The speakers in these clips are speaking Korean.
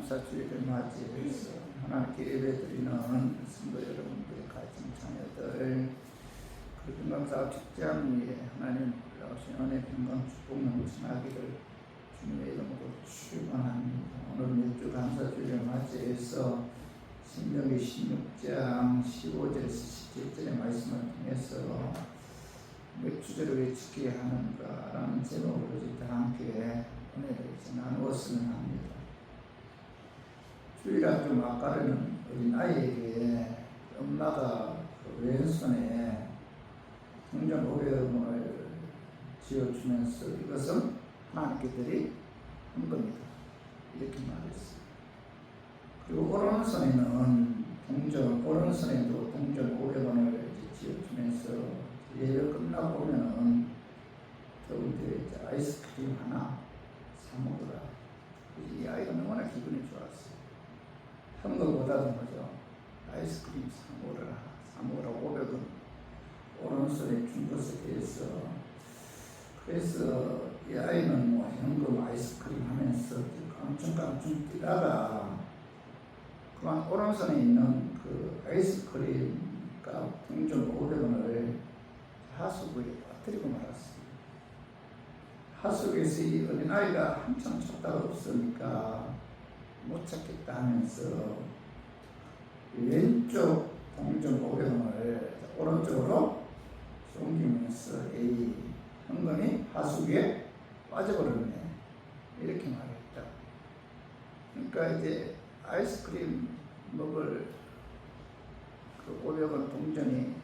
감사주의를 맞이해서 하나님께 예배드리는 성도 여러분들의 가정 자녀들, 그 평강사업 직장 위에 하나님 놀라우신 은혜, 평강, 축복 넘치나기를 주님의 이름으로 축원합니다. 오늘 몇 주 감사주의를 맞이해서 신명기 16장 15절에서 17절의 말씀을 통해서 몇 주제를 왜 지켜야 하는가라는 제목으로 다 함께 은혜를 나누었으면 합니다. 주일날 좀 아까는 어린아이에게 엄마가 그 왼손에 동전 500원을 쥐어주면서 이것은 하나님께 드릴 한 겁니다. 이렇게 말했어요. 그리고 오른손에도 동전 500원을 쥐어주면서 예배 끝나고 보면은 더운데 아이스크림 하나 사 먹으라. 이 아이가 너무나 기분이 좋았어요. 현금보다도 뭐죠? 아이스크림 사 먹으라 500원 오른손에 준 것에 대해서. 그래서 이 아이는 뭐 현금 아이스크림 하면서 깜짝깜짝 뛰다가 그만 오른손에 있는 그 아이스크림 값 동전 500원을 하수구에 빠뜨리고 말았어요. 하수구에서 이 어린아이가 한참 찾다가 없으니까 못 찾겠다 하면서 왼쪽 동전 500원을 오른쪽으로 옮기면서 이 현금이 하수구에 빠져버렸네. 이렇게 말했다. 그러니까 이제 아이스크림 먹을 그 500원 동전이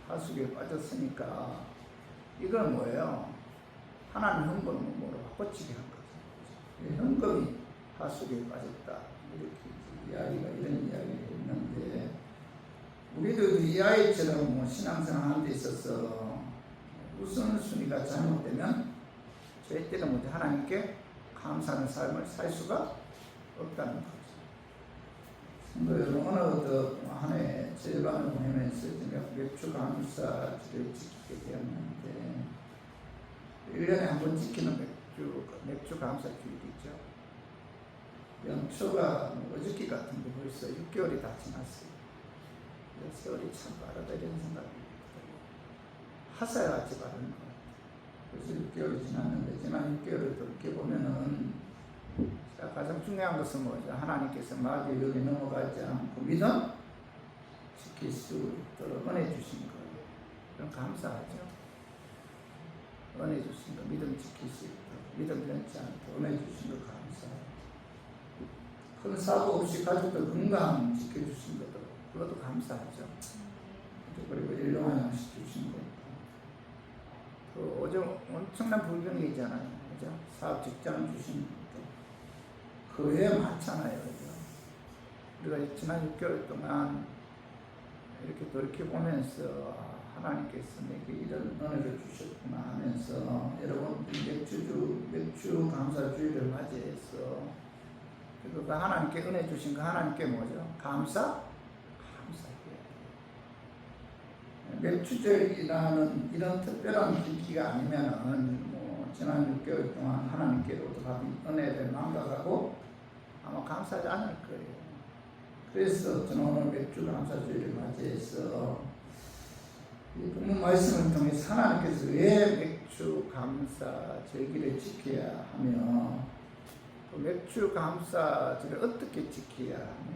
하수구에 빠졌으니까 이건 뭐예요? 하나님 현금을 뭐로 바꿔치기 한 거죠. 현금이 하수구에 빠졌다. 이렇게 이야기가 이런 이야기가 있는데 우리도 이 아이처럼 뭐 신앙생활 하는 데 있어서 우선순위가 잘못되면 절대로 못해 하나님께 감사하는 삶을 살 수가 없다는 거죠. 여러분 어느 한 해 절반을 보내면서 맥주 감사주를 지키게 되었는데 1년에 한 번 지키는 맥주 감사주일이죠. 연초가 어저께 같은데 벌써 6개월이 다 지났어요. 세월이 참 빠르다 이런 생각이 들어요. 하사야같이 빠른 것 같아요. 벌써 6개월이 지났는데 지난 6개월을 돌이켜보면은 가장 중요한 것은 뭐죠? 하나님께서 마귀의 여기 넘어가지 않고 믿음 지킬 수 있도록 은혜 주신 거예요. 그럼 감사하죠. 은혜 주신 거, 믿음 지킬 수 있도록, 믿음 변치 않도록 은혜 주신 거 감사해요. 큰 사고 없이 가족들 건강 지켜주신 것도 그것도 감사하죠. 그리고 일용할 양식 주신 거. 그 엄청난 불경이잖아요. 그죠? 사업 직장 주신 것도. 그 외에 많잖아요. 그죠? 우리가 지난 6개월 동안 이렇게 돌이켜보면서 하나님께서 내게 이런 은혜를 주셨구나 하면서 여러분 맥주 감사주의를 맞이해서 그리고 하나님께 은혜 주신 거 하나님께 뭐죠? 감사해요. 맥주절이라는 이런 특별한 기기가 아니면은 뭐 지난 6개월 동안 하나님께로부터 받은 은혜를 망각하고 아마 감사하지 않을 거예요. 그래서 저는 오늘 맥주 감사주의를 맞이해서 이 본문 말씀을 통해서 하나님께서 왜 맥주 감사 절기를 지켜야 하며 또 맥주 감사절을 어떻게 지켜야 하며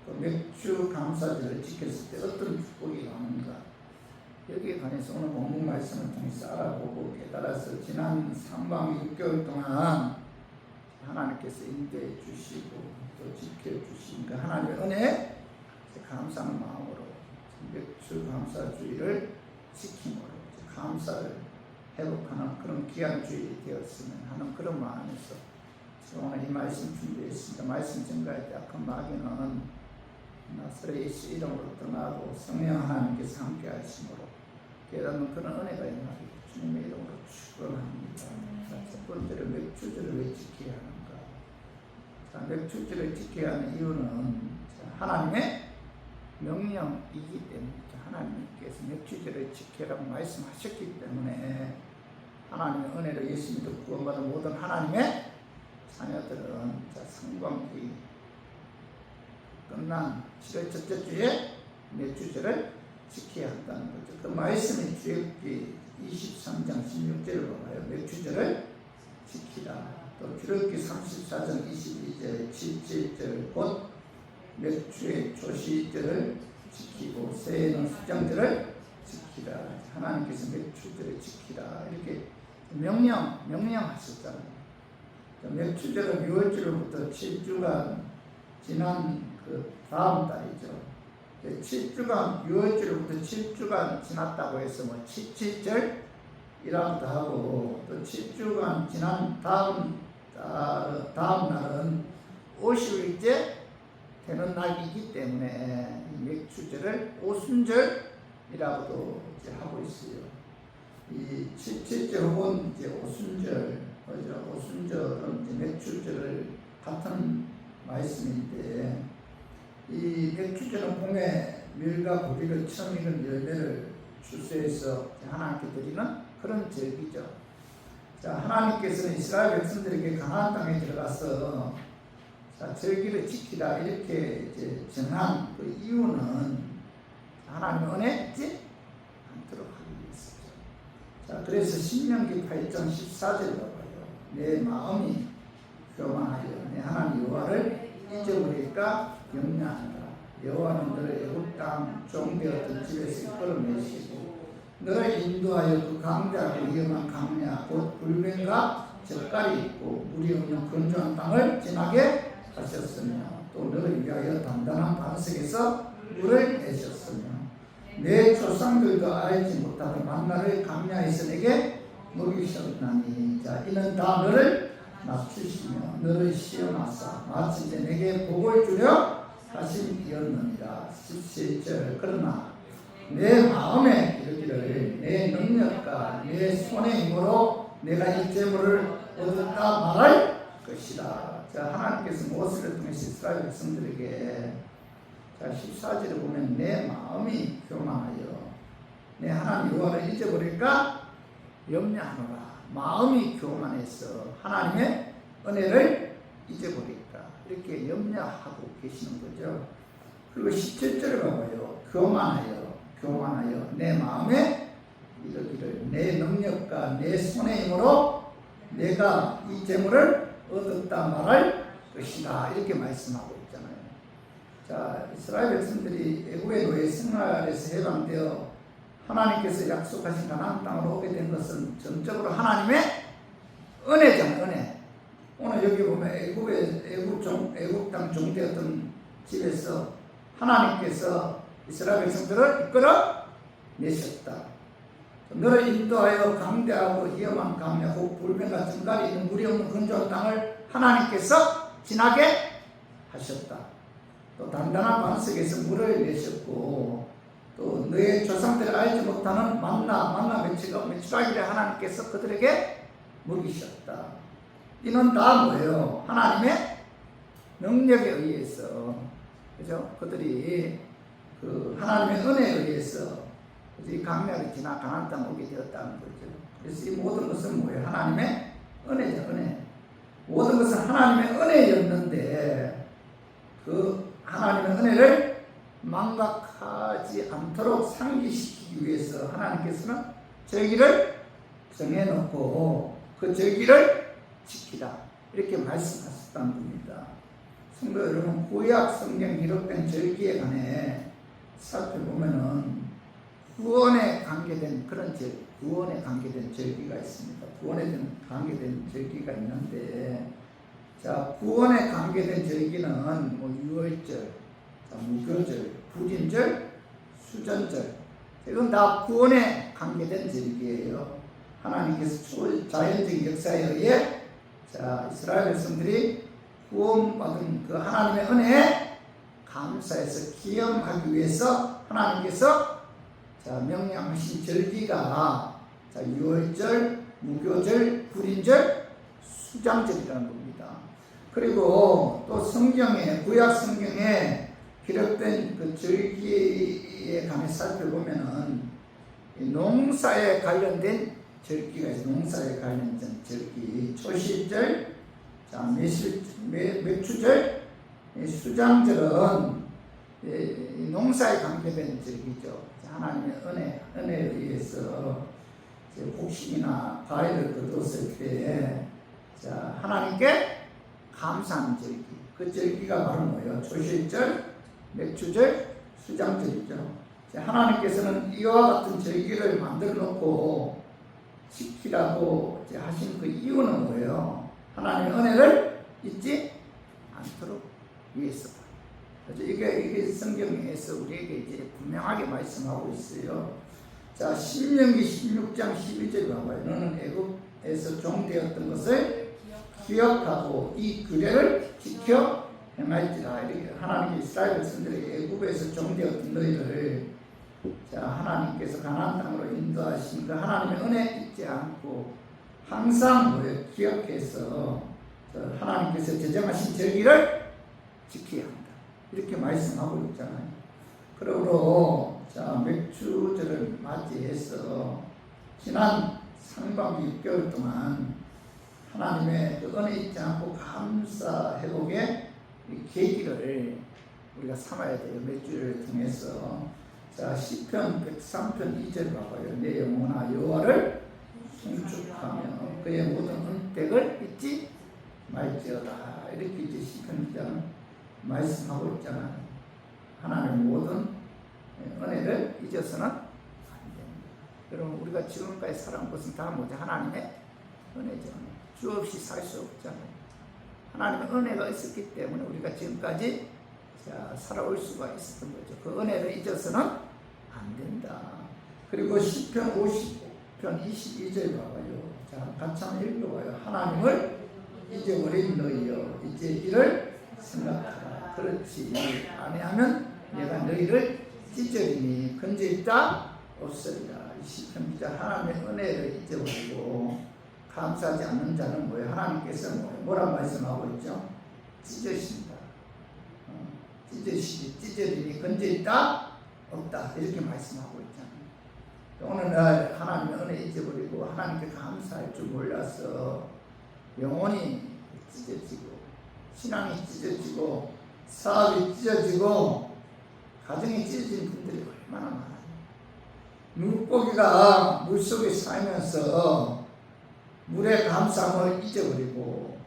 또 맥주 감사절을 지켰을 때 어떤 축복이 오는가 여기에 관해서 오늘 본문 말씀을 통해서 알아보고 깨달아서 지난 3박 6개월 동안 하나님께서 인도해 주시고 또 지켜주신 그 하나님의 은혜에 감사하는 마음으로 맥주 감사주의를 지킴으로 감사를 회복하는 그런 귀한 주일이 되었으면 하는 그런 마음에서 오늘 이 말씀 준비했습니다. 말씀 증거할 때 악한 마귀는 나사렛 예수 이름으로 떠나고 성령 하나님께서 함께 하심으로 깨닫는 그런 은혜가 있나니 주님의 이름으로 축원합니다. 첫 번째로 맥주절을 왜 지켜야 하는가? 자, 맥주절을 지켜야 하는 이유는 하나님의 명령이기 때문이죠. 하나님께서 맥주절을 지켜라고 말씀하셨기 때문에 하나님의 은혜로 예수 믿고 구원받은 모든 하나님의 자녀들은 성광기 끝난 7월 첫째 주에 맥주절을 지켜야 한다는 거죠. 그 말씀이 출애굽기 23장 16절을 봐봐요. 맥주절을 지키라. 또 출애굽기 34장 22절 17절 곧 맥주의 초시절을 지키고 새해는 수장절을 지키라. 하나님께서 맥주절을 지키라 이렇게 명령하셨잖아요. 맥주절은 6월절로부터 7주간 지난 그 다음 달이죠. 7주간 6월절로부터 7주간 지났다고 해서 뭐 7.7절이라고도 하고 또 7주간 지난 다음 날은 50일째 되는 날이기 때문에 이 맥주절을 오순절이라고도 이제 하고 있어요. 이 7.7절 혹은 이제 오순절, 오순절은 이제 맥주절을 같은 말씀인데 이 맥주절은 봄에 밀과 고기를 처음 익은 열매를 추수해서 하나님께 드리는 그런 절기죠. 자, 하나님께서는 이스라엘 백성들에게 가나안 땅에 들어가서 자, 절기를 지키라 이렇게 이제 정한 그 이유는 하나님의 은혜 잊지 않도록 하기 위해서죠. 자, 그래서 신명기 8장 14절을 봐요. 내 마음이 교만하여 내 하나님 여호와를 잊어버릴까 염려하노라. 여호와는 너를 애굽 땅 종되었던 집에서 이끌어내시고 너를 인도하여 그 강대하고 위험한 강야 곧 불뱀과 젓갈이 있고 물이 없는 건조한 땅을 지나게 하셨으며 또 너를 위하여 단단한 반석에서 물을 내셨으며 내 조상들도 알지 못하던 만나를 강야에서 내게 먹이셨나니 자 이는 다 너를 낮추시며 너를 시험하사 마침내 내게 복을 주려 하심이었느니라. 17절 그러나 내 마음에 이르기를 내 능력과 내 손의 힘으로 내가 이 재물을 얻었다 말할 것이다. 자 하나님께서 모세를 통해서 이스라엘 백성들에게 자 14절에 보면 내 마음이 교만하여 내 하나님 여호와를 잊어버릴까 염려하노라. 마음이 교만해서 하나님의 은혜를 잊어버릴까 이렇게 염려하고 계시는 거죠. 그리고 17절에 봐봐요. 교만하여 내 마음에 이르기를 내 능력과 내 손의 힘으로 내가 이 재물을 얻었다 말할 것이다 이렇게 말씀하고 있잖아요. 자 이스라엘 백성들이 애굽의 노예 생활에서 해방되어 하나님께서 약속하신 가나안 땅으로 오게 된 것은 전적으로 하나님의 은혜잖아요. 은혜. 오늘 여기 보면 애굽 땅 종되었던 집에서 하나님께서 이스라엘 백성들을 이끌어 내셨다. 너를 인도하여 강대하고 위험한 강야 곧 불뱀과 젓갈이 있는 물이 없는 건조한 땅을 하나님께서 지나게 하셨다. 또 단단한 반석에서 물을 내셨고 또 너의 조상들이 알지 못하는 만나 매출하기를 하나님께서 그들에게 먹이셨다. 이는 다 뭐예요? 하나님의 능력에 의해서 그죠? 그들이 그 하나님의 은혜에 의해서 이 강약이 지나 가나안 땅 오게 되었다는 거죠. 그래서 이 모든 것은 뭐예요? 하나님의 은혜죠. 은혜. 모든 것은 하나님의 은혜였는데 그 하나님의 은혜를 망각하지 않도록 상기시키기 위해서 하나님께서는 절기를 정해놓고 그 절기를 지키라 이렇게 말씀하셨다는 겁니다. 성도 여러분, 구약 성경 기록된 절기에 관해 살펴보면은 구원에 관계된 그런 구원에 관계된 절기가 있습니다. 구원에 관계된 절기가 있는데, 자 구원에 관계된 절기는 뭐 유월절, 무교절, 불임절, 수전절, 이건 다 구원에 관계된 절기예요. 하나님께서 자연적인 역사에 의해 자 이스라엘 백성들이 구원받은 그 하나님의 은혜에 감사해서 기념하기 위해서 하나님께서 자 명령하신 절기가 자 유월절, 무교절, 불임절, 수장절이라는 겁니다. 그리고 또 성경에 구약 성경에 기록된 그 절기에 관해 살펴보면은 농사에 관련된 절기가 있어요. 농사에 관련된 절기, 초실절, 자 맥주절, 수장절은 농사에 관계된 절기죠. 하나님의 은혜에 의해서 곡식이나 과일을 거두었을 때 하나님께 감사하는 절기. 그 절기가 바로 뭐예요? 조실절, 맥주절, 수장절이죠. 하나님께서는 이와 같은 절기를 만들어 놓고 지키라고 하신 그 이유는 뭐예요? 하나님의 은혜를 잊지 않도록 위해서다. 이게 성경에서 우리에게 이제 분명하게 말씀하고 있어요. 자, 신명기 16장 12절 봐봐요. 너는 애굽에서 종되었던 것을 기억하고 이 규례를 지켜 행할지라. 이렇게 하나님이 이스라엘 백성들에게 애굽에서 종되었던 너희를 하나님께서 가나안 땅으로 인도하신 그 하나님의 은혜 잊지 않고 항상 기억해서 하나님께서 제정하신 절기를 지켜야 한다. 이렇게 말씀하고 있잖아요. 그러므로 맥주절을 맞이해서 지난 상반기 6개월 동안 하나님의 그 은혜 잊지 않고 감사 회복의 계기를 우리가 삼아야 돼요. 맥주를 통해서. 시편 103편 2절 봐봐요. 내 영혼아 여호와를 송축하며 그의 모든 은택을 잊지 말지어다. 이렇게 이제 시편 기자는 말씀하고 있잖아요. 하나님의 모든 은혜를 잊어서는 안 됩니다. 여러분, 우리가 지금까지 살아온 것은 다 뭐죠? 하나님의 은혜죠. 주 없이 살 수 없잖아요. 하나님의 은혜가 있었기 때문에 우리가 지금까지 살아올 수가 있었던 거죠. 그 은혜를 잊어서는 안 된다. 그리고 시편 50편 22절 봐봐요. 같이 한번 읽어봐요. 하나님을 잊어버린 너희여 이제 이를 생각하라. 그렇지 아니하면 내가 너희를 찢으리니 건져있다 없으리라. 시편 기자 하나님의 은혜를 잊어버리고 감사하지 않는 자는 뭐예요? 하나님께서 뭐라 말씀하고 있죠? 찢으신다. 찢으리니 건져있다 없다. 이렇게 말씀하고 있잖아요. 오늘날 하나님의 은혜 잊어버리고 하나님께 감사할 줄 몰라서 영혼이 찢어지고 신앙이 찢어지고 사업이 찢어지고 가정이 찢어진 분들이 얼마나 많아요. 물고기가 물속에 살면서 물의 감사함을 잊어버리고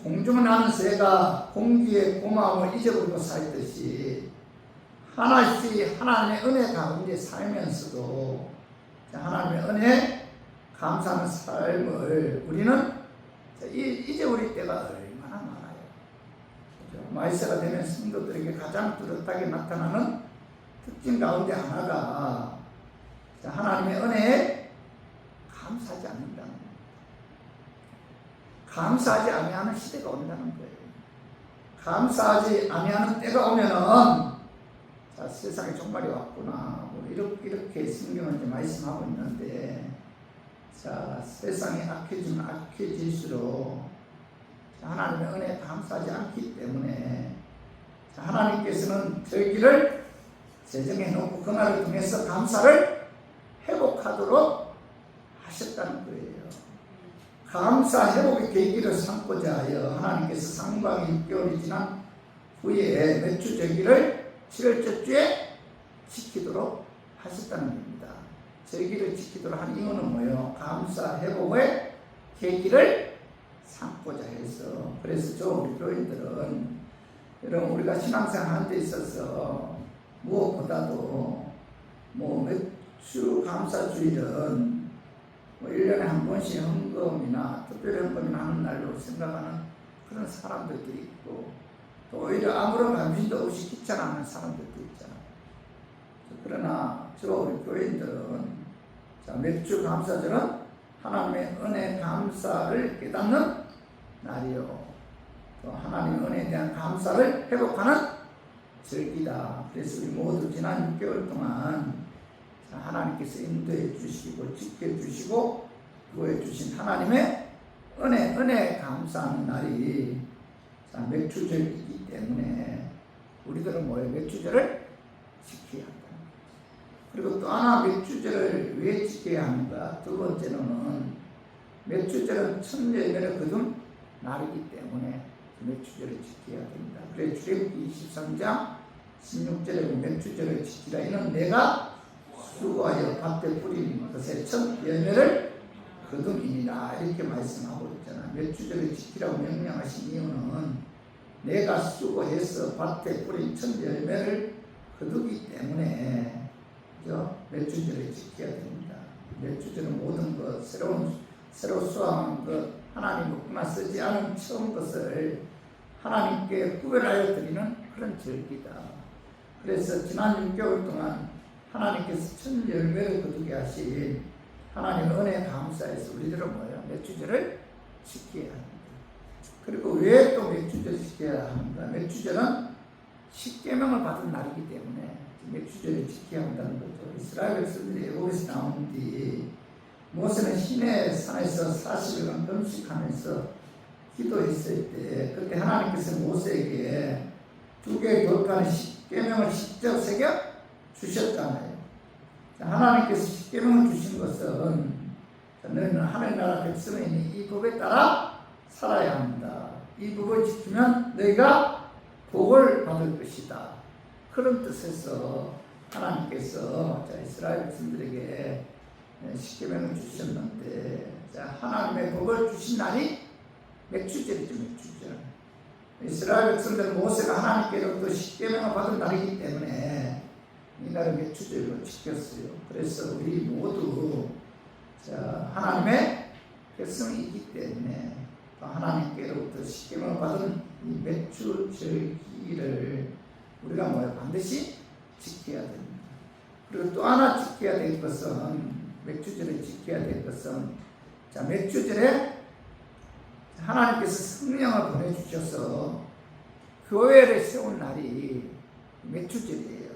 공중을 나는 새가 공기의 고마움을 잊어버리고 살듯이 하나씩 하나님의 은혜 가운데 살면서도 하나님의 은혜 감사하는 삶을 우리는 잊어버릴 때가 얼마나 많아요. 마이세가 되면 성도들에게 가장 뚜렷하게 나타나는 특징 가운데 하나가 하나님의 은혜에 감사하지 않는다는 거예요. 감사하지 아니하는 시대가 온다는 거예요. 감사하지 아니하는 때가 오면은 세상에 종말이 왔구나. 이렇게 성경은 말씀하고 있는데 세상이 악해지면 악해질수록 하나님의 은혜에 감사하지 않기 때문에 하나님께서는 절기를 제정해 놓고 그날을 통해서 감사를 회복하도록 하셨다는 거예요. 감사 회복의 계기를 삼고자 하여 하나님께서 상반기 6개월이 지난 후에 맥주 절기를 7월째 주에 지키도록 하셨다는 겁니다. 절기를 지키도록 한 이유는 뭐예요? 감사 회복의 계기를 삼고자 해서. 그래서 우리 교인들은 여러분 우리가 신앙생활 하는 데 있어서 무엇보다도 맥주 감사주일은 1년에 한 번씩 헌금이나 특별히 헌금이나 하는 날로 생각하는 그런 사람들도 있고 또 오히려 아무런 관심도 없이 귀찮아하는 사람들도 있잖아요. 그러나 우리 교인들은 맥주 감사절은 하나님의 은혜 감사를 깨닫는 날이요 또 하나님의 은혜에 대한 감사를 회복하는 절기다. 그래서 우리 모두 지난 6개월 동안 하나님께서 인도해 주시고 지켜주시고 구해주신 하나님의 은혜 감사하는 날이 맥주절이기 때문에 우리들은 뭐예요? 맥주절을 지켜야 한다. 그리고 또 하나 맥주절을 왜 지켜야 하는가? 두 번째로는 맥주절은 천년을 거둔 날이기 때문에 맥주절을 지켜야 됩니다. 그래서 출애굽기 23장 16절에 맥주절을 지키라. 이는 내가 수고하여 밭에 뿌린 것의 첫 열매를 거둠이니라. 이렇게 말씀하고 있잖아. 맥주절을 지키라고 명령하신 이유는 내가 수고해서 밭에 뿌린 첫 열매를 거두기 때문에 맥주절을 지켜야 됩니다. 맥주절은 모든 것, 새로 수확한 것, 하나님 먹거나 쓰지 않은 처음 것을 하나님께 구별하여 드리는 그런 절기다. 그래서 지난 6개월 동안 하나님께서 첫 열매를 거두게 하신 하나님의 은혜에 감사해서 우리들은 뭐예요? 맥주절을 지켜야 합니다. 그리고 왜 또 맥주절을 지켜야 합니까? 맥주절은 십계명을 받은 날이기 때문에 맥주절을 지켜야 한다는 거죠. 이스라엘 백성들이 애굽에서 나온 뒤 모세는 시내 산에서 40일간 금식하면서 기도했을 때 그때 하나님께서 모세에게 2개의 돌판에 십계명을 직접 새겨 주셨잖아요. 하나님께서 십계명을 주신 것은 너희는 하늘나라 백성이니 이 법에 따라 살아야 합니다. 이 법을 지키면 너희가 복을 받을 것이다. 그런 뜻에서 하나님께서 이스라엘 백성들에게 십계명을 주셨는데 하나님의 복을 주신 날이 맥주절이죠. 맥주절. 이스라엘 백성들은 모세가 하나님께로부터 십계명을 받은 날이기 때문에 이 날을 맥주절로 지켰어요. 그래서 우리 모두 하나님의 백성이기 때문에 하나님께로부터 십계명을 받은 이 맥주절기를 우리가 반드시 지켜야 됩니다. 그리고 또 하나 지켜야 될 것은 맥주절을 지켜야 될 것은 맥주절에 하나님께서 성령을 보내주셔서 교회를 세운 날이 맥주절이에요.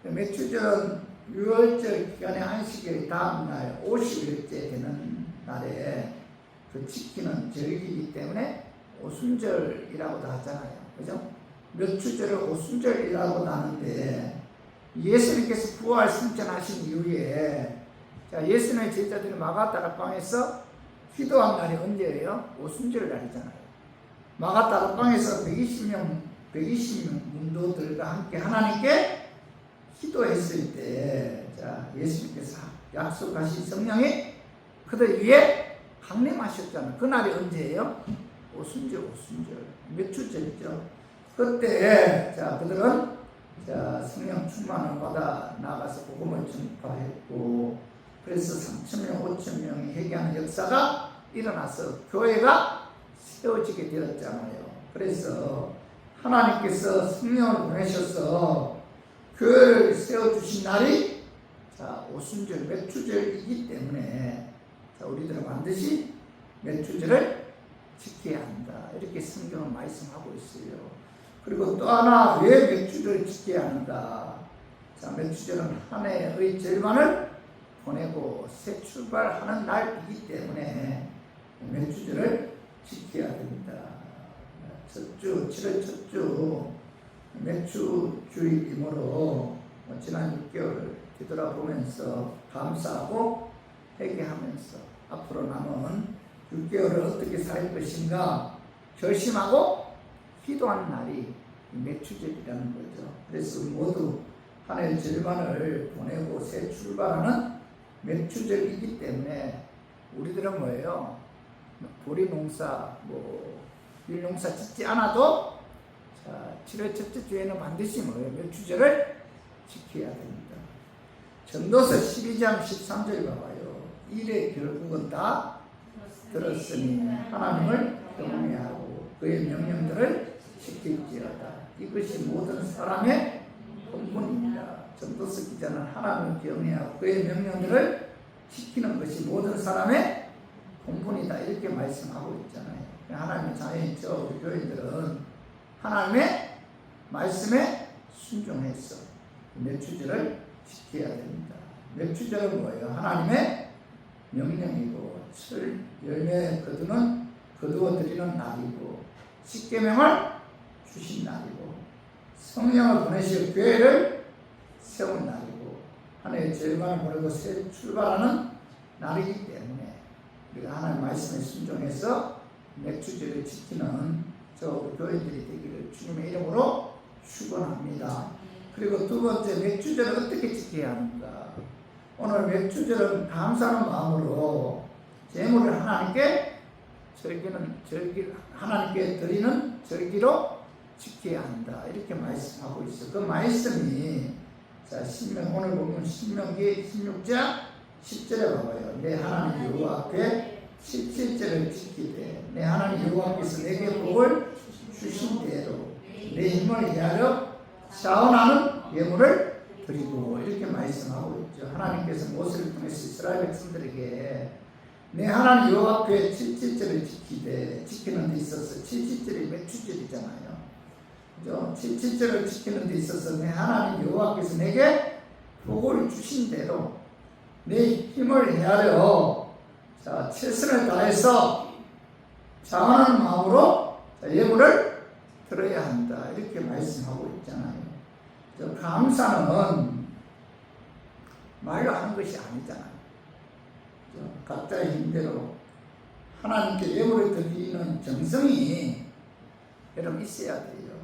맥주절은 유월절 기간의 안식일 다음 날 50일째 되는 날에 지키는 절기이기 때문에 오순절이라고도 하잖아요. 그죠? 맥주절을 오순절이라고도 하는데 예수님께서 부활 승천하신 이후에 예수님의 제자들이 마가다락방에서 기도한 날이 언제예요? 오순절 날이잖아요. 마가다락방에서 120명 문도들과 함께 하나님께 기도했을 때 예수님께서 약속하신 성령이 그들 위에 강림하셨잖아요. 그날이 언제예요? 오순절. 맥주절이죠. 그때 그들은 성령 충만을 받아 나가서 복음을 전파했고 그래서 3,000명, 5,000명이 회개하는 역사가 일어나서 교회가 세워지게 되었잖아요. 그래서 하나님께서 성령을 보내셔서 교회를 세워주신 날이 오순절, 맥주절이기 때문에 우리들은 반드시 맥주절을 지켜야 한다. 이렇게 성경은 말씀하고 있어요. 그리고 또 하나 왜 맥주절을 지켜야 한다. 맥주절은 한 해의 절반을 보내고 새 출발하는 날이기 때문에 맥주절을 지켜야 됩니다. 첫 주, 7월 첫 주 맥주주일이므로 지난 6개월을 뒤돌아보면서 감사하고 회개하면서 앞으로 남은 6개월을 어떻게 살 것인가 결심하고 기도하는 날이 맥주절이라는 거죠. 그래서 모두 한 해 절반을 보내고 새 출발하는 맥주절이기 때문에 우리들은 뭐예요? 보리 농사, 밀 농사 짓지 않아도 7월 첫째 주에는 반드시 맥주절을 지켜야 됩니다. 전도서 12장 13절 봐봐요. 일의 결국은 다 들었으니 하나님을 경외하고 그의 명령들을 지킬지어다. 이것이 모든 사람의 본분입니다. 전도서 기자는 하나님을 경외하고 그의 명령들을 지키는 것이 모든 사람의 본분이다. 이렇게 말씀하고 있잖아요. 하나님의 자녀인 우리 교인들은 하나님의 말씀에 순종해서 맥주절을 지켜야 됩니다. 맥주절은 뭐예요? 하나님의 명령이고 설 열매 거두어 드리는 날이고 십계명을 주신 날이고 성령을 보내실 교회를 세운 날이고 한 해의 절반을 보내고 새 출발하는 날이기 때문에 우리가 하나님 말씀에 순종해서 맥주절을 지키는 저 교회들이 되기를 주님의 이름으로 축원합니다. 그리고 두 번째, 맥주절을 어떻게 지켜야 하는가? 오늘 맥주절은 감사하는 마음으로 제물을 하나님께 하나님께 드리는 절기로 지켜야 한다. 이렇게 말씀하고 있어. 그 말씀이 자, 오늘 보면 신명기 16장 10절에 봐봐요. 내 하나님 여호와 앞에 17절을 지키되 내 하나님 여호와께서 내게 복을 주신 대로 내 힘을 헤아려 자원하는 예물을 드리고 이렇게 말씀하고 있죠. 하나님께서 모세를 통해서 이스라엘 백성들에게 내 하나님 여호와 앞에 77절을 지키는 데 있어서 77절이 맥주절이잖아요. 그죠? 77절을 지키는 데 있어서 내 하나님 여호와께서 내게 복을 주신 대로 내 힘을 헤아려 최선을 다해서 자원하는 마음으로 예물을 드려야 한다. 이렇게 말씀하고 있잖아요. 감사는 말로 하는 것이 아니잖아요. 각자의 힘대로 하나님께 예물을 드리는 정성이 여러분 있어야 돼요.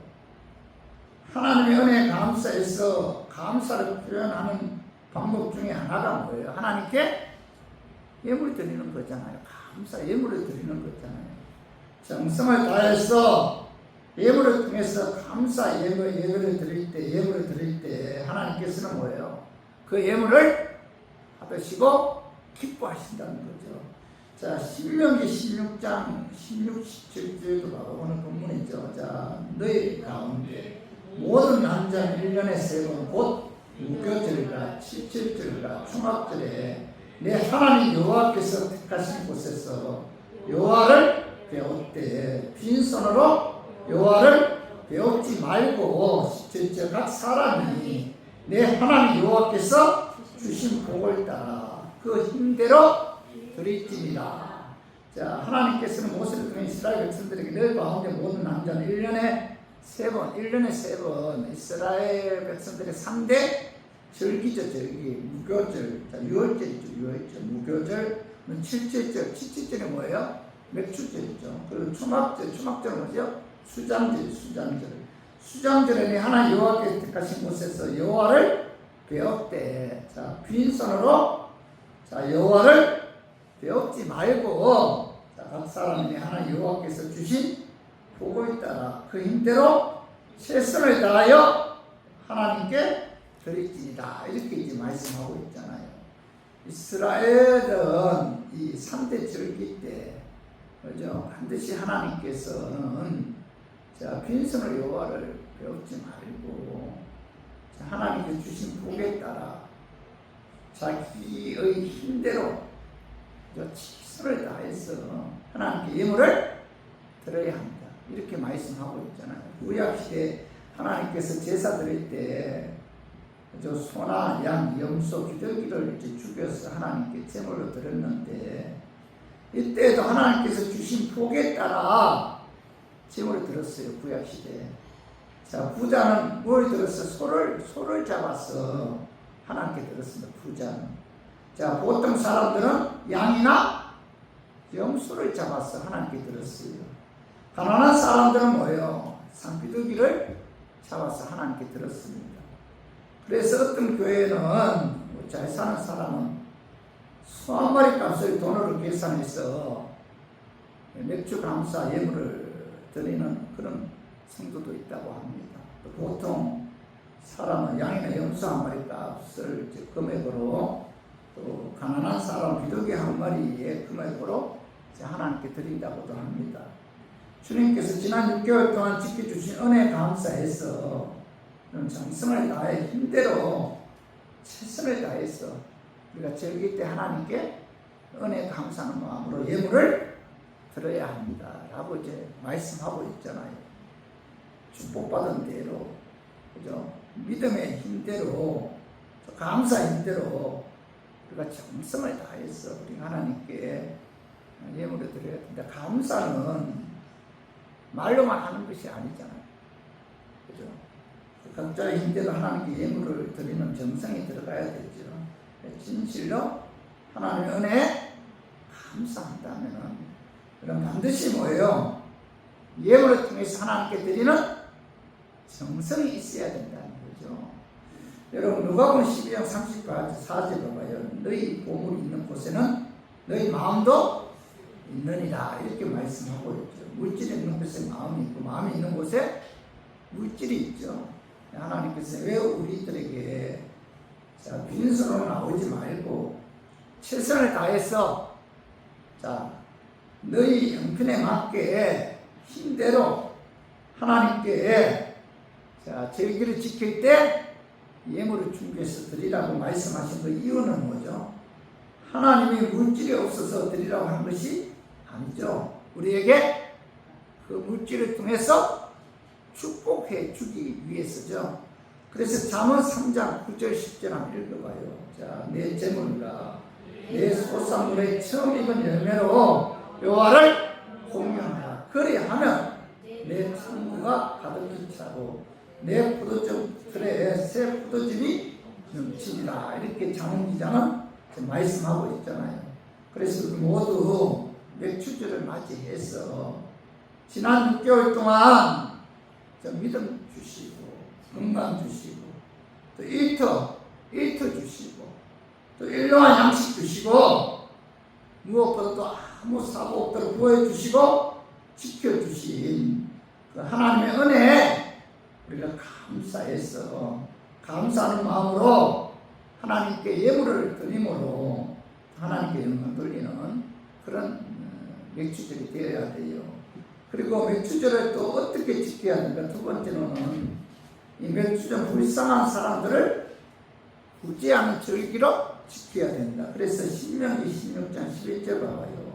하나님의 은혜에 감사해서 감사를 표현하는 방법 중에 하나가 뭐예요? 하나님께 예물을 드리는 거잖아요. 감사 예물을 드리는 거잖아요. 정성을 다해서 예물을 통해서 감사 예물을 드릴 때 하나님께서는 뭐예요? 그 예물을 받으시고 기뻐하신다는 거죠. 자, 신명기 16장 16, 17절도 봐봐. 오늘 본문이죠. 자, 너희 가운데 모든 남자는 1년에 3번 곧 무교절과 77절과 초막절에 내 하나님 여호와께서 택하신 곳에서 여호와를 배울 때 빈손으로 여호와를 배우지 말고 17절 각 사람이 내 하나님 여호와께서 주신 복을 따라 그 힘대로 드릴지니라. 자, 하나님께서는 모세를 통해 이스라엘 백성들에게 너희 가운데 모든 남자는 1년에 3번 이스라엘 백성들의 3대 절기죠. 절기 무교절, 자, 6월절이죠. 6월절 무교절, 77절이 뭐예요? 맥주절이죠. 그리고 초막절은 뭐죠? 수장절에 내 하나님 여호와께서 택하신 곳에서 여호와를 배웠대. 자, 빈손으로 여호와를 배웠지 말고 각 사람이 하나님 여호와께서 주신 복을 따라 그 힘대로 최선을 다하여 하나님께 드릴지니라. 이렇게 이제 말씀하고 있잖아요. 이스라엘은 이 3대 절기 때 그죠? 반드시 하나님께서는 빈손으로 여호와를 배우지 말고 하나님께 주신 복에 따라 자기의 힘대로 최선을 다해서 하나님께 예물을 드려야 합니다. 이렇게 말씀하고 있잖아요. 구약시대 하나님께서 제사 드릴 때 소나 양, 염소, 기저귀를 죽여서 하나님께 제물로 드렸는데 이때도 하나님께서 주신 복에 따라 제물을 드렸어요. 구약시대. 자, 부자는 뭘 드렸어요? 소를 잡아서 하나님께 드렸습니다. 부자는. 자, 보통 사람들은 양이나 염소를 잡아서 하나님께 드렸어요. 가난한 사람들은 뭐예요? 산비둘기를 잡아서 하나님께 드렸습니다. 그래서 어떤 교회는 잘 사는 사람은 소 한 마리 값을 돈으로 계산해서 맥주 감사 예물을 드리는 그런 성도도 있다고 합니다. 보통 사람은 양이나 염소 한 마리 값을 금액으로 또 가난한 사람 비둘기 한 마리의 금액으로 하나님께 드린다고도 합니다. 주님께서 지난 6개월 동안 지켜주신 은혜에 감사해서 정성을 다해 힘대로 최선을 다해서 우리가 절기 때 하나님께 은혜에 감사하는 마음으로 예물을 드려야 합니다. 라고 이제 말씀하고 있잖아요. 축복받은 대로, 그죠? 믿음의 힘대로, 감사의 힘대로 우리가 정성을 다해서 우리 하나님께 예물을 드려야 된다. 감사는 말로만 하는 것이 아니잖아요. 그죠? 각자의 힘대로 하나님께 예물을 드리는 정성이 들어가야 되죠. 진실로 하나님의 은혜에 감사한다면 그럼 반드시 뭐예요? 예물을 통해서 하나님께 드리는 정성이 있어야 된다는 거죠. 여러분 누가복음 12장 34절 봐봐요. 너희 보물이 있는 곳에는 너희 마음도 있느니라 이렇게 말씀하고 있죠. 물질이 있는 곳에 마음이 있고 마음이 있는 곳에 물질이 있죠. 하나님께서 왜 우리들에게 자, 빈손으로 나오지 말고 최선을 다해서 자, 너희 형편에 맞게 힘대로 하나님께 자, 절기를 지킬 때 예물을 준비해서 드리라고 말씀하신 그 이유는 뭐죠? 하나님이 물질이 없어서 드리라고 한 것이 아니죠. 우리에게 그 물질을 통해서 축복해 주기 위해서죠. 그래서 잠언 3장 9절 10절 한번 읽어봐요. 자, 내 재물과 내 소산물의 처음 익은 열매로 여호와를 공경하라. 그리하면 내 창고가 가득히 차고 내 포도즙 틀에 새 포도즙이 넘치리라. 이렇게 잠언 기자는 말씀하고 있잖아요. 그래서 우리 모두 맥주절을 맞이해서 지난 6개월 동안 믿음 주시고 건강 주시고 또 일터 주시고 또 일용할 양식 주시고 무엇보다도 아무 사고 없도록 보여주시고 지켜주신 그 하나님의 은혜에 우리가 감사해서 감사하는 마음으로 하나님께 예물을 드림으로 하나님께 영광 돌리는 그런 맥주절이 되어야 돼요. 그리고 맥주절을 또 어떻게 지켜야 하는가? 두 번째로는 이 맥주절 불쌍한 사람들을 구제하는 절기로 지켜야 된다. 그래서 신명기 16장 11절 봐봐요.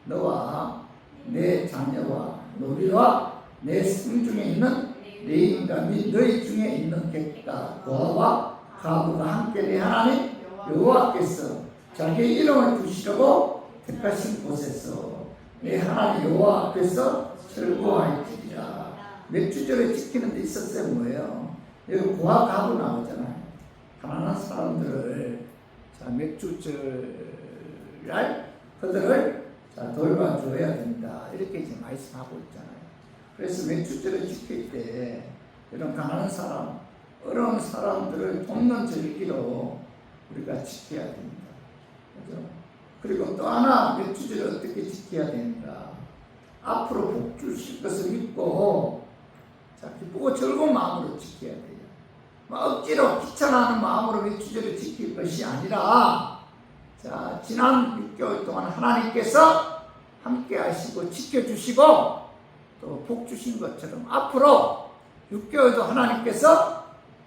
너와 내 자녀와 노비와 내 성중에 있는 내 인과 및 너희 중에 있는 객과 고아와 가부가 함께 내 하나님 여호와께서 자기 이름을 두시려고 택하신 곳에서 내 하나님 여호와 앞에서 즐거워할지니라. 맥주절을 지키는 데 있었어요. 뭐예요? 여기 고아 가부 나오잖아요. 가난한 사람들을 자, 맥주절날 그들을 자, 돌봐줘야 된다. 이렇게 지금 말씀하고 있잖아요. 그래서 맥주절을 지킬 때 이런 가난한 사람, 어려운 사람들을 돕는 절기로 우리가 지켜야 됩니다. 그죠? 그리고 또 하나 맥주절을 어떻게 지켜야 되는가? 앞으로 복 주실 것을 믿고 자, 기쁘고 즐거운 마음으로 지켜야 돼요. 억지로 귀찮아하는 마음으로 맥주절을 지킬 것이 아니라 자, 지난 6개월 동안 하나님께서 함께 하시고 지켜주시고 또 복 주신 것처럼 앞으로 6개월도 하나님께서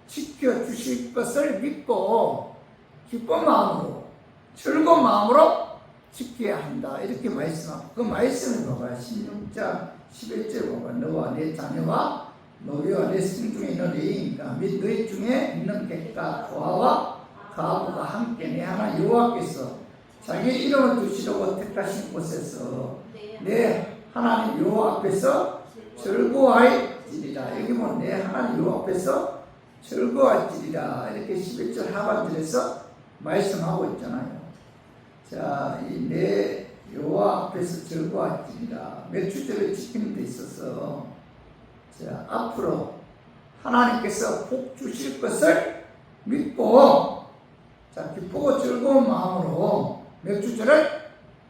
지켜주실 것을 믿고 기쁜 마음으로 즐거운 마음으로 지켜야 한다. 이렇게 말씀하고 그 말씀을 봐봐요. 16장 11절 봐봐. 너와 내 자녀와 노비와 내 성중에 있는 레인과 및 너희 중에 있는 객과 고아와 가부가 함께 내 하나님 여호와께서 자기 이름을 두시려고 택하신 곳에서 내 하나님 여호와 앞에서 즐거워할지리라. 여기 보면 내 하나님 여호와 앞에서 즐거워할지리라. 이렇게 11절 하반절에서 말씀하고 있잖아요. 자, 이 내 여호와 앞에서 즐거워할지리라. 맥주절을 지키는 데 있어서 자, 앞으로 하나님께서 복 주실 것을 믿고 자, 기쁘고 즐거운 마음으로 맥주절을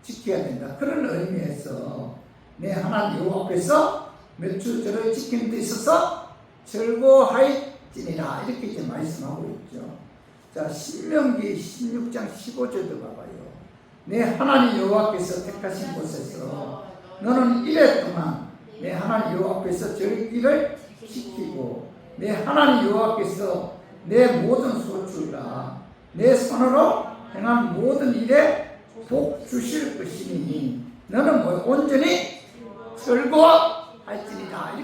지켜야 된다. 그런 의미에서 내 하나님 여호와 앞에서 맥주절을 지키는 데 있어서 즐거워할지니라. 이렇게 이제 말씀하고 있죠. 자, 신명기 16장 15절도 봐봐요. 내 하나님 여호와께서 택하신 곳에서 너는 이래 동안 내 하나님 여호와 앞에서 절기를 지키고 내 하나님 여호와께서 내 모든 소출과 내 손으로 행한 모든 일에 복 주실 것이니 너는 뭐 온전히 즐거워할지니라.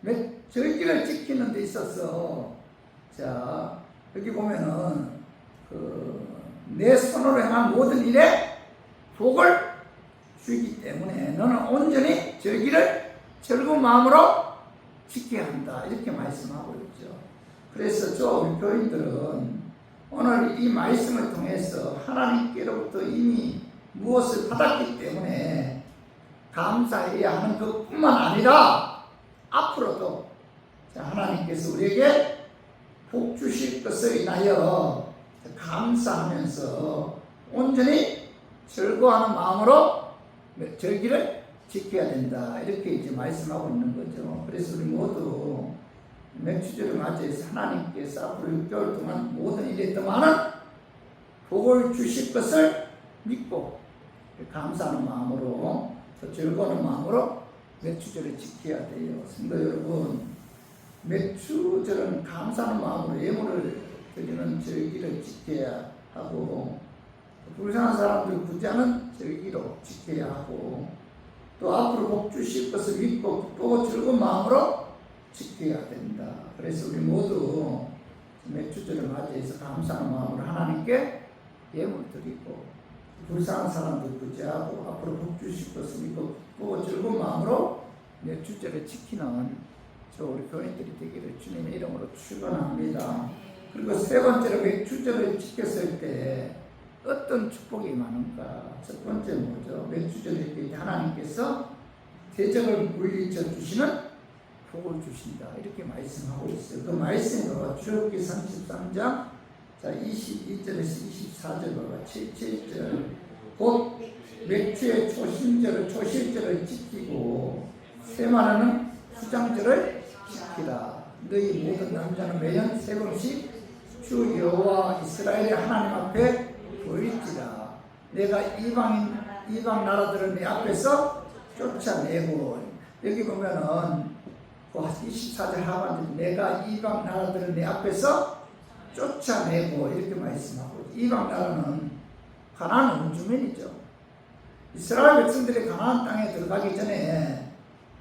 이렇게 절기를 지키는 데 있어서 자, 여기 보면은 내 손으로 행한 모든 일에 복을 주기 때문에 너는 온전히 절기를 즐거운 마음으로 지켜야 한다. 이렇게 말씀하고 있죠. 그래서 우리 교인들은 오늘 이 말씀을 통해서 하나님께로부터 이미 무엇을 받았기 때문에 감사해야 하는 것뿐만 아니라 앞으로도 하나님께서 우리에게 복 주실 것을 인하여 감사하면서 온전히 즐거워하는 마음으로 절기를 지켜야 된다. 이렇게 이제 말씀하고 있는 거죠. 그래서 우리 모두 맥주절을 맞이해서 하나님께서 앞으로 6개월 동안 모든 일에 더많은 복을 주실 것을 믿고 감사하는 마음으로 또 즐거운 마음으로 맥주절을 지켜야 돼요. 성도 여러분, 맥주절은 감사하는 마음으로 예물을 드리는 절기를 지켜야 하고, 불쌍한 사람들 구제하는 절기로 지켜야 하고, 또 앞으로 복 주실 것을 믿고 또 즐거운 마음으로 지켜야 된다. 그래서 우리 모두 맥주절을 맞이해서 감사하는 마음으로 하나님께 예물 드리고, 불쌍한 사람들 구제하고 앞으로 복 주실 것을 믿고 또 즐거운 마음으로 맥주절을 지키는 저 우리 교인들이 되기를 주님의 이름으로 축원합니다. 그리고 세 번째로 맥주절을 지켰을 때 어떤 축복이 많은가? 첫 번째 뭐죠? 맥주절일 때 하나님께서 대적을 물리쳐 주시는 복을 주신다. 이렇게 말씀하고 있어요. 그 말씀으로 출애굽기 33장 22절에서 24절과 7절 곧 맥주의 초실절을 지키고 세마라는 수장절을 지키라. 너희 모든 남자는 매년 세 번씩 주 여호와 이스라엘의 하나님 앞에 보일지라. 내가 이방 나라들을 내 앞에서 쫓아내고, 여기 보면은 24절 하반절 내가 이방 나라들을 내 앞에서 쫓아내고 이렇게 말씀하고, 이방 나라는 가나안 원주민이죠. 이스라엘 백성들이 가나안 땅에 들어가기 전에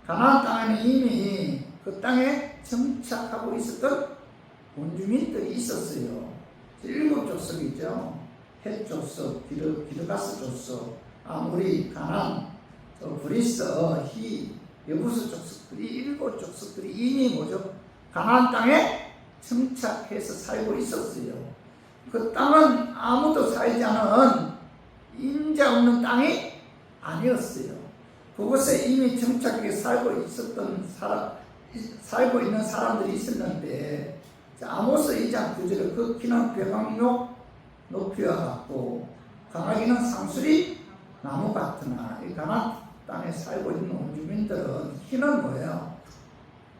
가나안 땅에는 이미 그 땅에 정착하고 있었던 원주민들이 있었어요. 7족속이죠. 헷 족속, 기르가스 족속, 아모리, 가나안, 브리스, 히, 여부스 족속들이 7족속들이 이미 뭐죠? 가나안 땅에 정착해서 살고 있었어요. 그 땅은 아무도 살지 않은 인자 없는 땅이 아니었어요. 그곳에 이미 정착해 살고 있는 사람들이 있었는데, 아모스 2장 9절에 그 키는 벼광목 높이와 같고 강하기는 상수리 나무 같으나, 이 가나안 땅에 살고 있는 원주민들은 키는 뭐예요?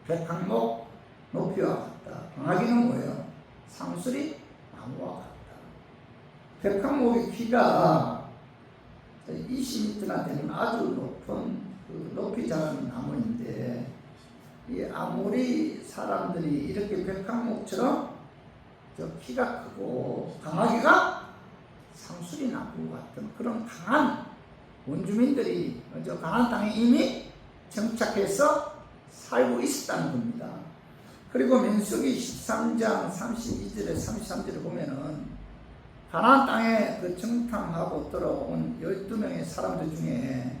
벼광목 높이와 같다. 강하기는 뭐예요? 상수리 나무와 같다. 벼광목의 키가 20m나 되는 아주 높은 높이 자라는 나무인데, 이 아모리 사람들이 이렇게 벼광목처럼 키가 크고 강하기가 상수리 나무 같은 그런 강한 원주민들이 가나안 땅에 이미 정착해서 살고 있었다는 겁니다. 그리고 민수기 13장 32절에 33절에 보면은 가나안 땅에 그 정탐하고 들어온 12명의 사람들 중에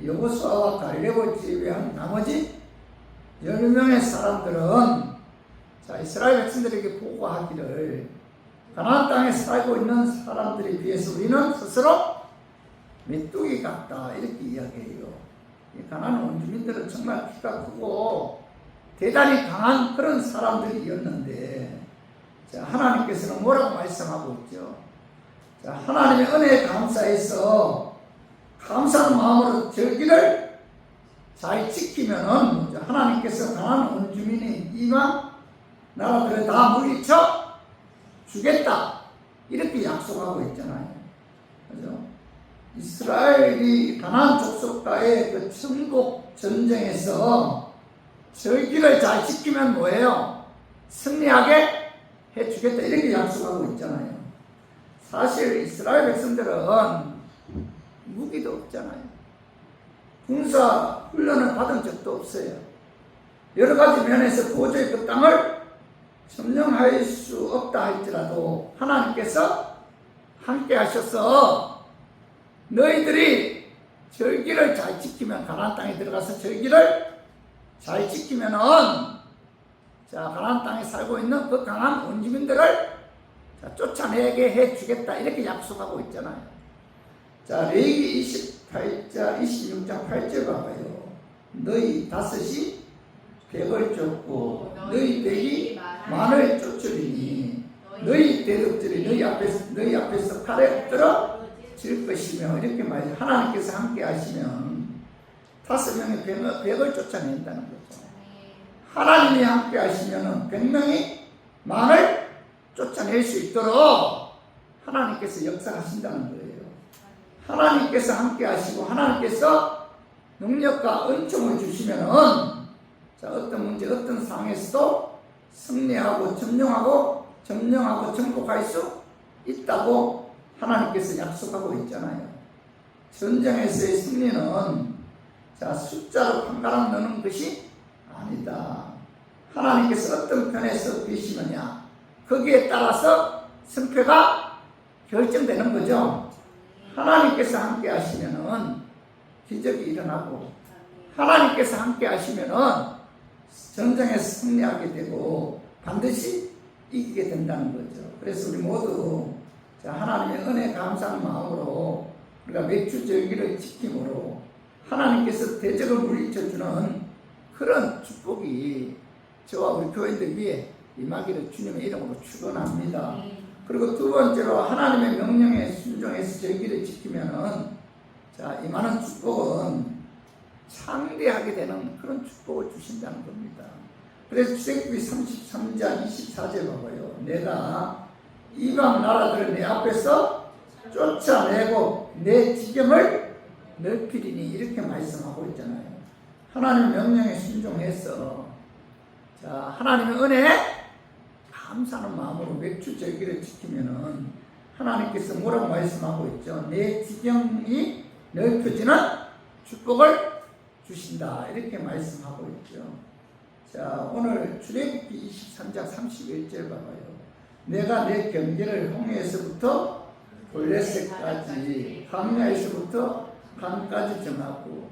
여호수아와 갈렙을 제외한 나머지 10명의 사람들은 이스라엘 백성들에게 보고하기를, 가나안 땅에 살고 있는 사람들에 비해서 우리는 스스로 메뚜기 같다. 이렇게 이야기해요. 가나안 원주민들은 정말 키가 크고 대단히 강한 그런 사람들이었는데, 하나님께서는 뭐라고 말씀하고 있죠? 하나님의 은혜에 감사해서 감사하는 마음으로 절기를 잘 지키면은 하나님께서 가나안 원주민의 이방 나라들을 다 물리쳐 주겠다. 이렇게 약속하고 있잖아요. 그죠? 이스라엘이 가나안 족속과의 그 천국 전쟁에서 절기를 잘 지키면 뭐예요? 승리하게 해주겠다. 이렇게 약속하고 있잖아요. 사실 이스라엘 백성들은 무기도 없잖아요. 군사 훈련을 받은 적도 없어요. 여러 가지 면에서 도저히 그 땅을 점령할 수 없다 할지라도 하나님께서 함께 하셔서 너희들이 절기를 잘 지키면, 가나안 땅에 들어가서 절기를 잘 지키면은 가나안 땅에 살고 있는 그 강한 원주민들을 쫓아내게 해주겠다. 이렇게 약속하고 있잖아요. 레위기 26장 8절 봐봐요. 너희 다섯이 백을 쫓고 너희 백이 만을 쫓으리니 너희 대적들이 너희 앞에서 팔에 엎드러 질 것이며 이렇게 말이죠. 하나님께서 함께 하시면 5명의 백을 쫓아낸다는 거죠. 하나님이 함께 하시면 100명이 만을 쫓아낼 수 있도록 하나님께서 역사하신다는 거예요. 하나님께서 함께 하시고 하나님께서 능력과 은총을 주시면은 어떤 문제, 어떤 상황에서도 승리하고 점령하고 정복할 수 있다고 하나님께서 약속하고 있잖아요. 전쟁에서의 승리는 숫자로 판가름 넣는 것이 아니다. 하나님께서 어떤 편에서 계시느냐 거기에 따라서 승패가 결정되는 거죠. 하나님께서 함께 하시면은 기적이 일어나고 하나님께서 함께 하시면은 전쟁에서 승리하게 되고 반드시 이기게 된다는 거죠. 그래서 우리 모두 하나님의 은혜 감사하는 마음으로 우리가 맥주절기를 지킴으로 하나님께서 대적을 물리쳐주는 그런 축복이 저와 우리 교인들 위에 임하기를 주님의 이름으로 축원합니다. 그리고 두 번째로 하나님의 명령에 순종해서 절기를 지키면은 임하는 축복은 창대하게 되는 그런 축복을 주신다는 겁니다. 그래서 출애굽기 33장 24절 봐봐요. 내가 이방 나라들을 내 앞에서 쫓아내고 내 지경을 넓히리니 이렇게 말씀하고 있잖아요. 하나님의 명령에 순종해서 하나님의 은혜에 감사하는 마음으로 맥주절기를 지키면은 하나님께서 뭐라고 말씀하고 있죠? 내 지경이 넓혀지는 축복을 주신다 이렇게 말씀하고 있죠. 오늘 출애굽기 23장 31절 봐봐요. 내가 내 경계를 홍해에서부터 블레셋까지 광야에서부터 강까지 정하고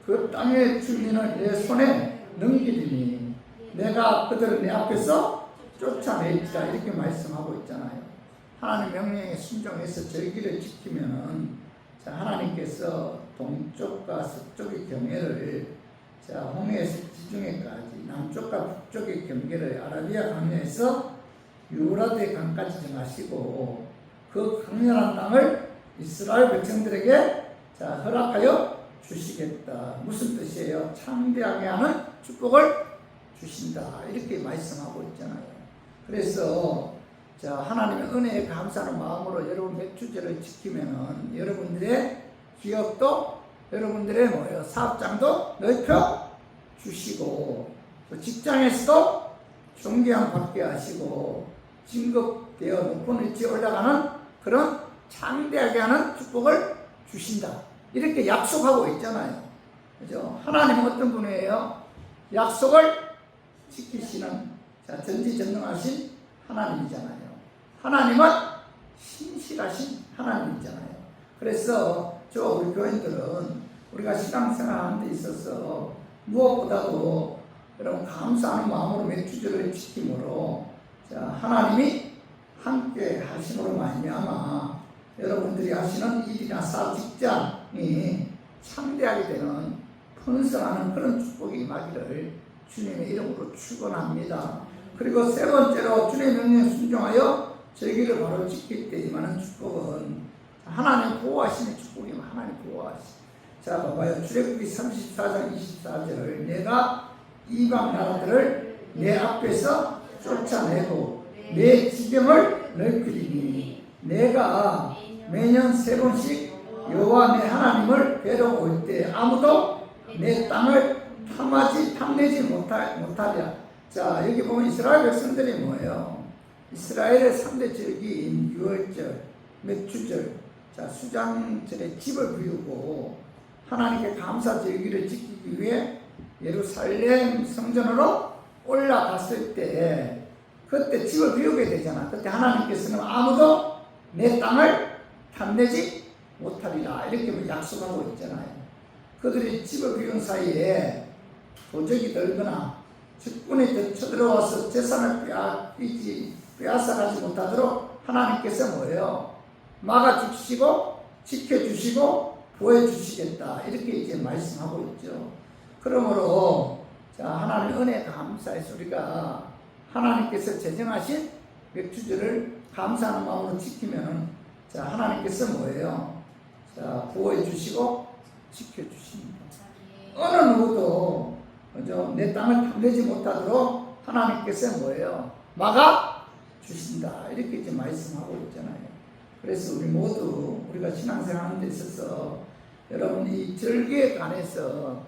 그 땅의 주민을 내 손에 넘기리니 내가 그들을 내 앞에서 쫓아낼지라 이렇게 말씀하고 있잖아요. 하나님 명령에 순종해서 절기를 지키면은 하나님께서 동쪽과 서쪽의 경계를 홍해에서 지중해까지 남쪽과 북쪽의 경계를 아라비아 강야에서 유라데 강까지 정하시고 그 강렬한 땅을 이스라엘 백성들에게 허락하여 주시겠다. 무슨 뜻이에요? 창대하게 하는 축복을 주신다 이렇게 말씀하고 있잖아요. 그래서 하나님의 은혜에 감사하는 마음으로 여러분 맥주제를 지키면은 여러분들의 기업도 여러분들의 사업장도 넓혀 주시고 또 직장에서도 존경 받게 하시고 진급되어 높은 위치에 올라가는 그런 창대하게 하는 축복을 주신다 이렇게 약속하고 있잖아요. 그죠? 하나님은 어떤 분이에요? 약속을 지키시는 전지전능하신 하나님이잖아요. 하나님은 신실하신 하나님이잖아요. 그래서 우리 교인들은 우리가 신앙생활하는 데 있어서 무엇보다도 여러분 감사하는 마음으로 맥주절을 지킴으로 하나님이 함께 하심으로 말미암아 여러분들이 하시는 일이나 사업 직장이 창대하게 되는 풍성하는 그런 축복이 임하기를 주님의 이름으로 축원합니다. 그리고 세 번째로 주님의 명령에 순종하여 절기를 바로 지킬 때 임하는 축복은 하나님 보호하시는 축복이면 하나님 보호하시. 봐봐요. 출애굽기 34장 24절을 내가 이방 나라들을 내 앞에서 쫓아내고 내 지경을 넓히리니 내가 매년 3번씩 여호와 내 하나님을 뵈러 올 때 아무도 내 땅을 탐내지 못하랴. 여기 보면 이스라엘 백성들이 뭐예요? 이스라엘의 3대 절기인 유월절, 맥주절, 수장절에 집을 비우고 하나님께 감사 절기를 지키기 위해 예루살렘 성전으로 올라갔을 때 그때 집을 비우게 되잖아. 그때 하나님께서는 아무도 내 땅을 탐내지 못하리라 이렇게 약속하고 있잖아요. 그들이 집을 비운 사이에 도적이 들거나 적군이 쳐들어와서 재산을 빼앗아가지 못하도록 하나님께서 뭐예요? 막아주시고 지켜주시고 보여주시겠다 이렇게 이제 말씀하고 있죠. 그러므로 하나님의 은혜 감사해서 우리가 하나님께서 제정하신 맥주절을 감사하는 마음으로 지키면 자 하나님께서 뭐예요? 자 구원해 주시고 지켜주십니다. 어느 누구도 내 땅을 탐내지 못하도록 하나님께서 뭐예요? 막아 주신다. 이렇게 이제 말씀하고 있잖아요. 그래서 우리 모두 우리가 신앙생활하는 데 있어서 여러분 이 절기에 관해서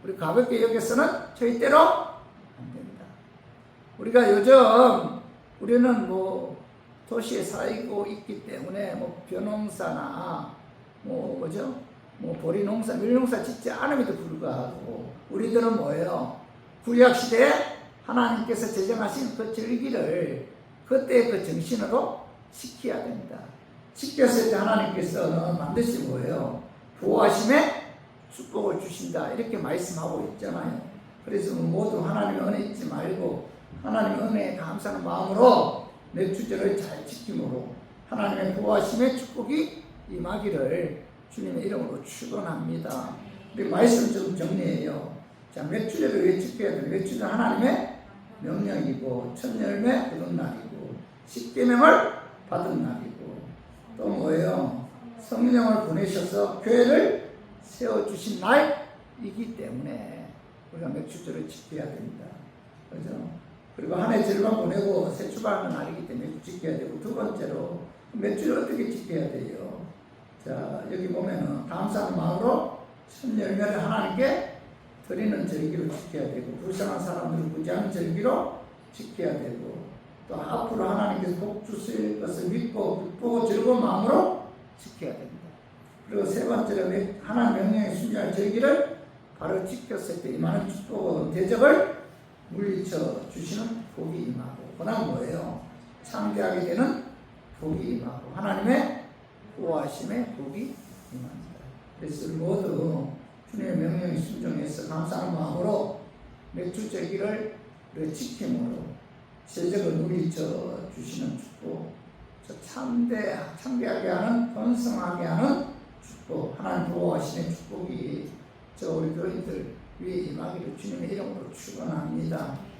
우리 가볍게 여기서는 절대로 안 됩니다. 우리가 요즘 우리는 뭐 도시에 살고 있기 때문에 뭐 벼농사나 뭐 보리농사, 밀농사 짓지 않음에도 불구하고 우리들은 뭐예요? 구약시대에 하나님께서 제정하신 그 절기를 그때의 그 정신으로 지켜야 됩니다. 지켰을 때 하나님께서는 반드시 뭐예요? 보호하심에 축복을 주신다. 이렇게 말씀하고 있잖아요. 그래서 모두 하나님의 은혜 잊지 말고 하나님의 은혜에 감사하는 마음으로 맥주절을 잘 지킴으로 하나님의 보호하심의 축복이 임하기를 주님의 이름으로 축원합니다. 우리 말씀 좀 정리해요. 자, 맥주절을 왜 지켜야 돼요? 맥주절 하나님의 명령이고 첫 열매 거둔 날이고 십계명을 받은 날이고 또 뭐예요? 성령을 보내셔서 교회를 세워주신 날이기 때문에 우리가 맥주절을 지켜야 됩니다. 그죠? 그리고 한 해 절반 보내고 새 출발하는 날이기 때문에 지켜야 되고 두 번째로 맥주를 어떻게 지켜야 돼요? 자 여기 보면은 감사하는 마음으로 첫 열매를 하나님께 드리는 절기로 지켜야 되고 불쌍한 사람들을 구제하는 절기로 지켜야 되고 또 앞으로 하나님께서 복 주실 것을 믿고 기쁘고 즐거운 마음으로 지켜야 됩니다. 그리고 세 번째로 하나님 명령에 순종할 절기를 바로 지켰을 때 임하는 축복은 대적을 물리쳐 주시는 복이 임하고 그다음 뭐예요? 창대하게 되는 복이 임하고 하나님의 보호하심의 복이 임합니다. 그래서 우리 모두 주님의 명령에 순종해서 감사하는 마음으로 맥주절기를 지킴으로 세적을 물리쳐 주시는 축복, 창대하게 하는 번성하게 하는 축복, 하나님 보호하심의 축복이 우리 교인들 위에 임하기를 주님의 이름으로 축원합니다.